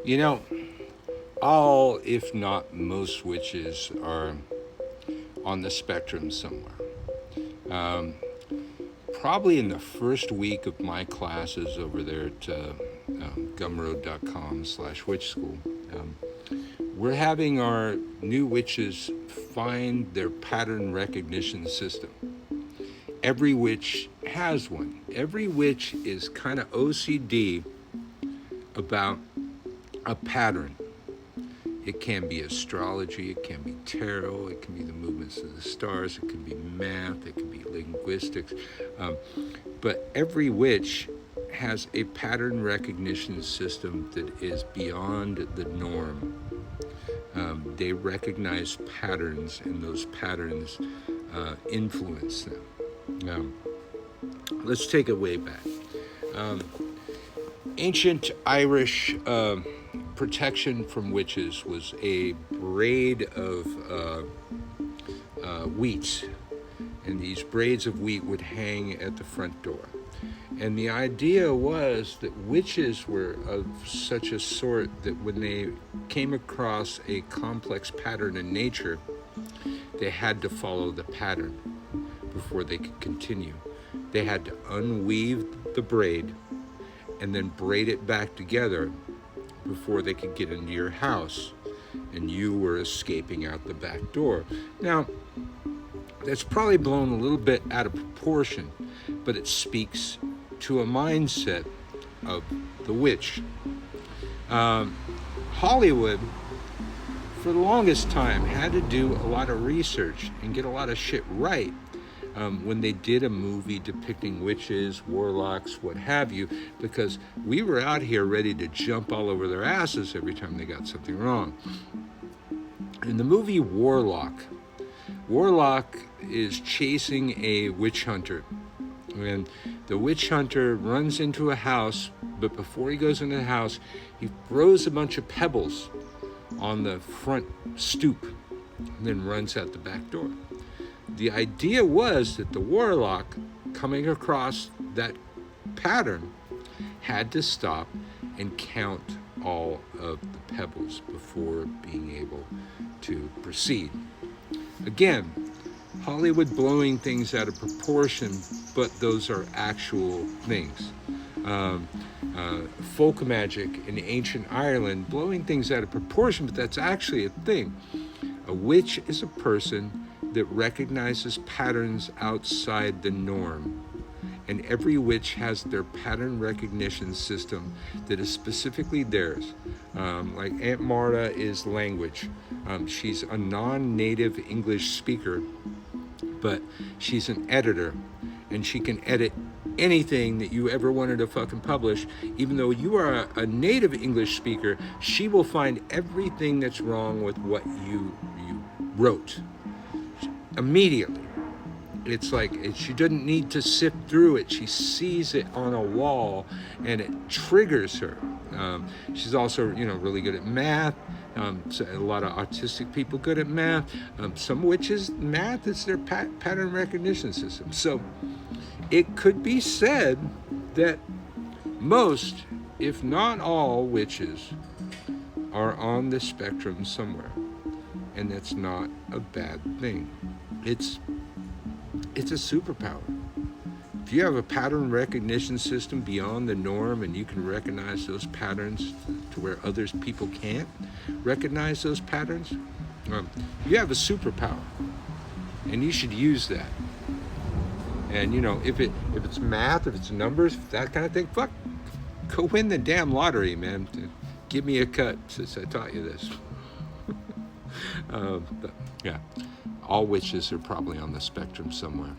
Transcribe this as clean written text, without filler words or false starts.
You know, all, if not most, witches are on the spectrum somewhere. Um, Probably in the first week of my classes over there at gumroad.com/witch school, um, we're having our new witches find their pattern recognition system. Every witch has one. Every witch is kind of OCD about a pattern. It can be astrology, it can be tarot, it can be the movements of the stars, it can be math, it can be linguistics. Um, but every witch has a pattern recognition system that is beyond the norm. They recognize patterns, and those patterns influence them. Let's take it way back. Um, Ancient Irish protection from witches was a braid of wheat, and these braids of wheat would hang at the front door. And the idea was that witches were of such a sort that when they came across a complex pattern in nature, they had to follow the pattern before they could continue. They had to unweave the braid and then braid it back together before they could get into your house, and you were escaping out the back door. Now, that's probably blown a little bit out of proportion, but it speaks to a mindset of the witch. Hollywood, for the longest time, had to do a lot of research and get a lot of shit right when they did a movie depicting witches, warlocks, what have you, because we were out here ready to jump all over their asses every time they got something wrong. In the movie Warlock is chasing a witch hunter, and the witch hunter runs into a house, but before he goes into the house, he throws a bunch of pebbles on the front stoop and then runs out the back door. The idea was that the warlock, coming across that pattern, had to stop and count all of the pebbles before being able to proceed. Again, Hollywood blowing things out of proportion, but those are actual things. Folk magic in ancient Ireland, blowing things out of proportion, but that's actually a thing. A witch is a person that recognizes patterns outside the norm. And every witch has their pattern recognition system that is specifically theirs. Like Aunt Marta is language. She's a non-native English speaker, but she's an editor, and she can edit anything that you ever wanted to fucking publish. Even though you are a native English speaker, she will find everything that's wrong with what you wrote immediately. It's like she doesn't need to sift through it. She sees it on a wall, and it triggers her. She's also, really good at math. So a lot of autistic people good at math. Some witches, math is their pattern recognition system. So it could be said that most, if not all, witches are on the spectrum somewhere, and that's not a bad thing. It's a superpower. If you have a pattern recognition system beyond the norm, and you can recognize those patterns to where others people can't recognize those patterns, you have a superpower, and you should use that. And if it's math, if it's numbers, that kind of thing, fuck, go win the damn lottery, man. Give me a cut since I taught you this. But yeah, all witches are probably on the spectrum somewhere.